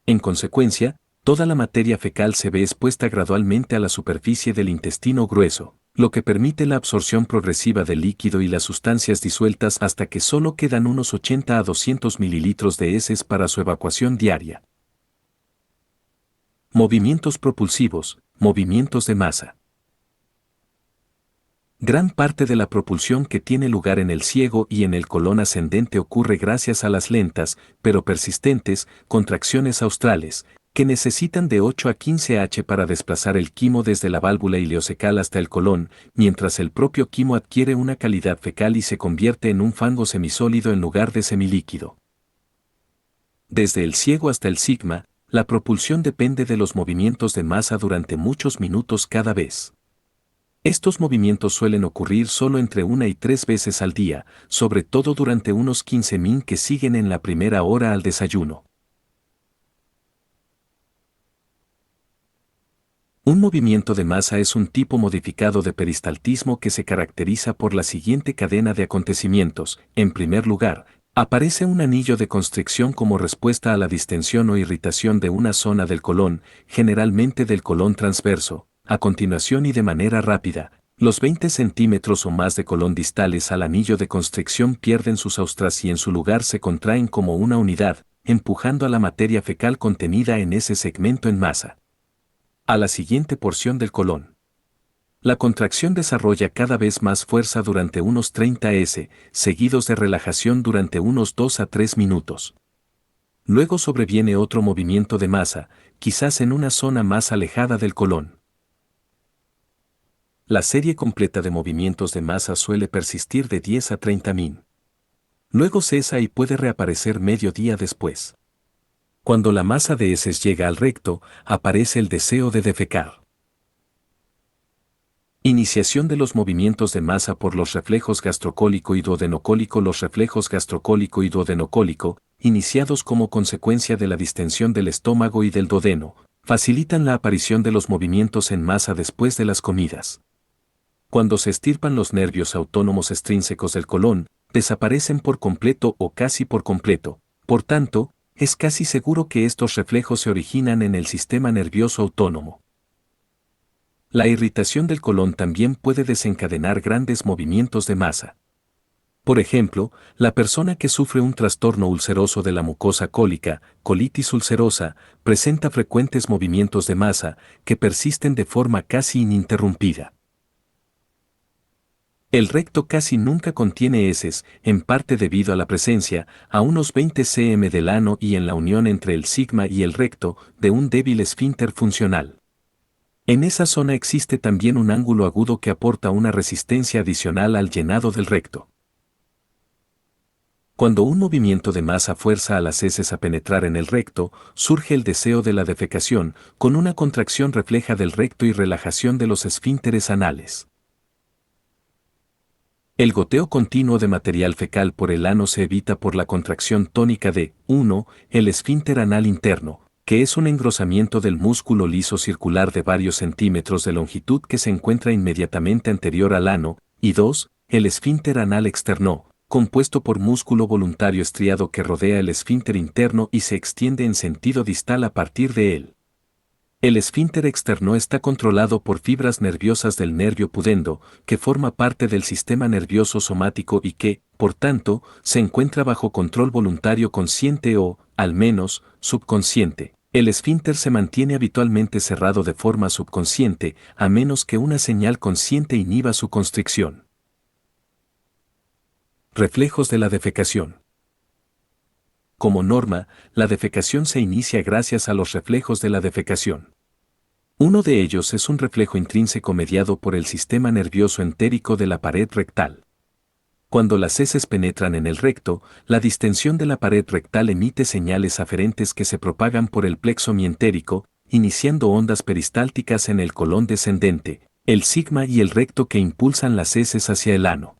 En consecuencia, toda la materia fecal se ve expuesta gradualmente a la superficie del intestino grueso, lo que permite la absorción progresiva del líquido y las sustancias disueltas hasta que solo quedan unos 80 a 200 mililitros de heces para su evacuación diaria. Movimientos propulsivos, movimientos de masa. Gran parte de la propulsión que tiene lugar en el ciego y en el colon ascendente ocurre gracias a las lentas, pero persistentes, contracciones australes, que necesitan de 8 a 15 H para desplazar el quimo desde la válvula ileocecal hasta el colon, mientras el propio quimo adquiere una calidad fecal y se convierte en un fango semisólido en lugar de semilíquido. Desde el ciego hasta el sigma, la propulsión depende de los movimientos de masa durante muchos minutos cada vez. Estos movimientos suelen ocurrir solo entre 1 y 3 veces al día, sobre todo durante unos 15 min que siguen en la primera hora al desayuno. Un movimiento de masa es un tipo modificado de peristaltismo que se caracteriza por la siguiente cadena de acontecimientos. En primer lugar, aparece un anillo de constricción como respuesta a la distensión o irritación de una zona del colon, generalmente del colon transverso. A continuación y de manera rápida, los 20 centímetros o más de colon distales al anillo de constricción pierden sus austras y en su lugar se contraen como una unidad, empujando a la materia fecal contenida en ese segmento en masa a la siguiente porción del colon. La contracción desarrolla cada vez más fuerza durante unos 30 s, seguidos de relajación durante unos 2 a 3 minutos. Luego sobreviene otro movimiento de masa, quizás en una zona más alejada del colon. La serie completa de movimientos de masa suele persistir de 10 a 30 min. Luego cesa y puede reaparecer medio día después. Cuando la masa de heces llega al recto, aparece el deseo de defecar. Iniciación de los movimientos de masa por los reflejos gastrocólico y duodenocólico. Los reflejos gastrocólico y duodenocólico, iniciados como consecuencia de la distensión del estómago y del duodeno, facilitan la aparición de los movimientos en masa después de las comidas. Cuando se extirpan los nervios autónomos extrínsecos del colon, desaparecen por completo o casi por completo. Por tanto, es casi seguro que estos reflejos se originan en el sistema nervioso autónomo. La irritación del colon también puede desencadenar grandes movimientos de masa. Por ejemplo, la persona que sufre un trastorno ulceroso de la mucosa cólica, colitis ulcerosa, presenta frecuentes movimientos de masa que persisten de forma casi ininterrumpida. El recto casi nunca contiene heces, en parte debido a la presencia, a unos 20 cm del ano y en la unión entre el sigma y el recto, de un débil esfínter funcional. En esa zona existe también un ángulo agudo que aporta una resistencia adicional al llenado del recto. Cuando un movimiento de masa fuerza a las heces a penetrar en el recto, surge el deseo de la defecación, con una contracción refleja del recto y relajación de los esfínteres anales. El goteo continuo de material fecal por el ano se evita por la contracción tónica de 1. El esfínter anal interno, que es un engrosamiento del músculo liso circular de varios centímetros de longitud que se encuentra inmediatamente anterior al ano, y 2. El esfínter anal externo, compuesto por músculo voluntario estriado que rodea el esfínter interno y se extiende en sentido distal a partir de él. El esfínter externo está controlado por fibras nerviosas del nervio pudendo, que forma parte del sistema nervioso somático y que, por tanto, se encuentra bajo control voluntario consciente o, al menos, subconsciente. El esfínter se mantiene habitualmente cerrado de forma subconsciente, a menos que una señal consciente inhiba su constricción. Reflejos de la defecación. Como norma, la defecación se inicia gracias a los reflejos de la defecación. Uno de ellos es un reflejo intrínseco mediado por el sistema nervioso entérico de la pared rectal. Cuando las heces penetran en el recto, la distensión de la pared rectal emite señales aferentes que se propagan por el plexo mientérico, iniciando ondas peristálticas en el colon descendente, el sigma y el recto que impulsan las heces hacia el ano.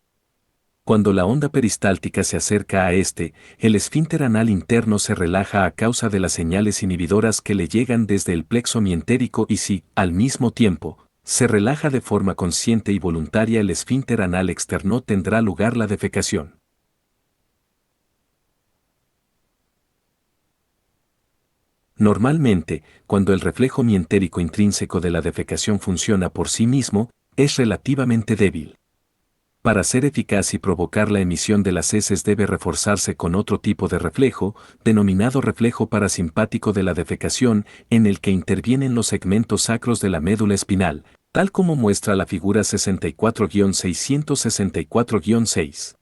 Cuando la onda peristáltica se acerca a este, el esfínter anal interno se relaja a causa de las señales inhibidoras que le llegan desde el plexo mientérico y si, al mismo tiempo, se relaja de forma consciente y voluntaria el esfínter anal externo tendrá lugar la defecación. Normalmente, cuando el reflejo mientérico intrínseco de la defecación funciona por sí mismo, es relativamente débil. Para ser eficaz y provocar la emisión de las heces debe reforzarse con otro tipo de reflejo, denominado reflejo parasimpático de la defecación, en el que intervienen los segmentos sacros de la médula espinal, tal como muestra la figura 64-664-6.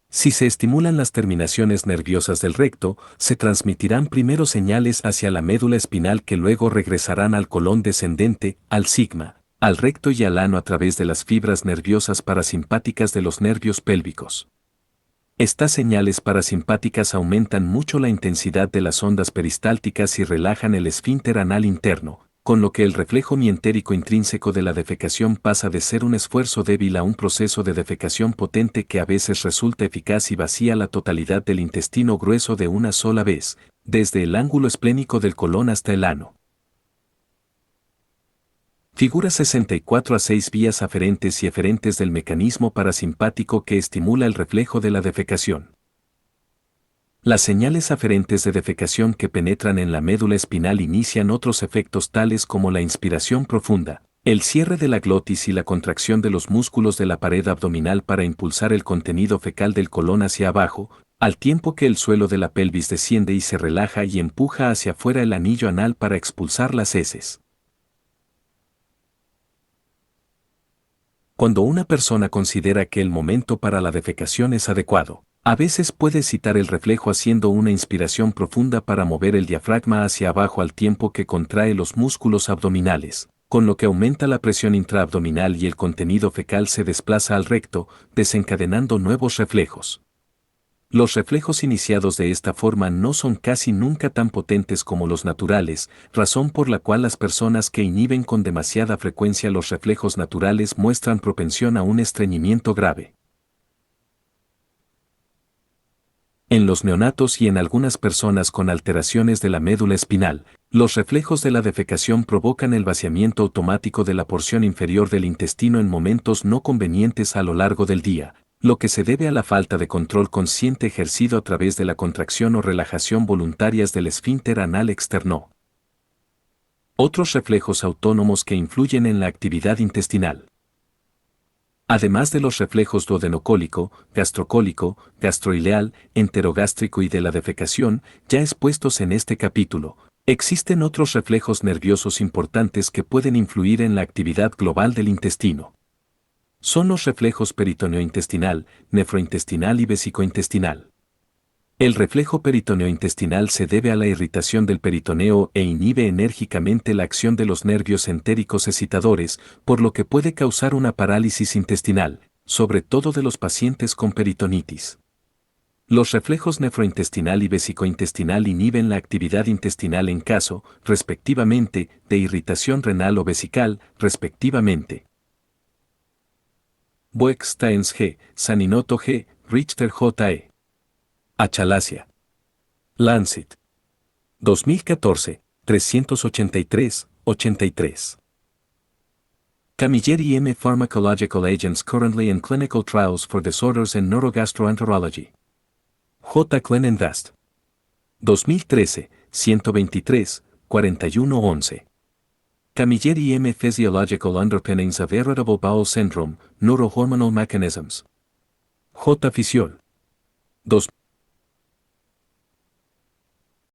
Si se estimulan las terminaciones nerviosas del recto, se transmitirán primero señales hacia la médula espinal que luego regresarán al colon descendente, al sigma, al recto y al ano a través de las fibras nerviosas parasimpáticas de los nervios pélvicos. Estas señales parasimpáticas aumentan mucho la intensidad de las ondas peristálticas y relajan el esfínter anal interno, con lo que el reflejo mientérico intrínseco de la defecación pasa de ser un esfuerzo débil a un proceso de defecación potente que a veces resulta eficaz y vacía la totalidad del intestino grueso de una sola vez, desde el ángulo esplénico del colon hasta el ano. Figura 64 a 6 vías aferentes y eferentes del mecanismo parasimpático que estimula el reflejo de la defecación. Las señales aferentes de defecación que penetran en la médula espinal inician otros efectos tales como la inspiración profunda, el cierre de la glotis y la contracción de los músculos de la pared abdominal para impulsar el contenido fecal del colon hacia abajo, al tiempo que el suelo de la pelvis desciende y se relaja y empuja hacia afuera el anillo anal para expulsar las heces. Cuando una persona considera que el momento para la defecación es adecuado, a veces puede citar el reflejo haciendo una inspiración profunda para mover el diafragma hacia abajo al tiempo que contrae los músculos abdominales, con lo que aumenta la presión intraabdominal y el contenido fecal se desplaza al recto, desencadenando nuevos reflejos. Los reflejos iniciados de esta forma no son casi nunca tan potentes como los naturales, razón por la cual las personas que inhiben con demasiada frecuencia los reflejos naturales muestran propensión a un estreñimiento grave. En los neonatos y en algunas personas con alteraciones de la médula espinal, los reflejos de la defecación provocan el vaciamiento automático de la porción inferior del intestino en momentos no convenientes a lo largo del día, lo que se debe a la falta de control consciente ejercido a través de la contracción o relajación voluntarias del esfínter anal externo. Otros reflejos autónomos que influyen en la actividad intestinal. Además de los reflejos duodenocólico, gastrocólico, gastroileal, enterogástrico y de la defecación, ya expuestos en este capítulo, existen otros reflejos nerviosos importantes que pueden influir en la actividad global del intestino. Son los reflejos peritoneo-intestinal, nefrointestinal y vesicointestinal. El reflejo peritoneo-intestinal se debe a la irritación del peritoneo e inhibe enérgicamente la acción de los nervios entéricos excitadores, por lo que puede causar una parálisis intestinal, sobre todo de los pacientes con peritonitis. Los reflejos nefrointestinal y vesicointestinal inhiben la actividad intestinal en caso, respectivamente, de irritación renal o vesical, respectivamente. Boeck-Staens G., Saninoto G., Richter J.E. Achalasia. Lancet. 2014, 383, 83. Camilleri M. Pharmacological Agents Currently in Clinical Trials for Disorders in Neurogastroenterology. J. Clenendast. 2013, 123, 4111. Camilleri M. Physiological Underpinnings of Irritable Bowel Syndrome, Neurohormonal Mechanisms. J. Fisiol. 2.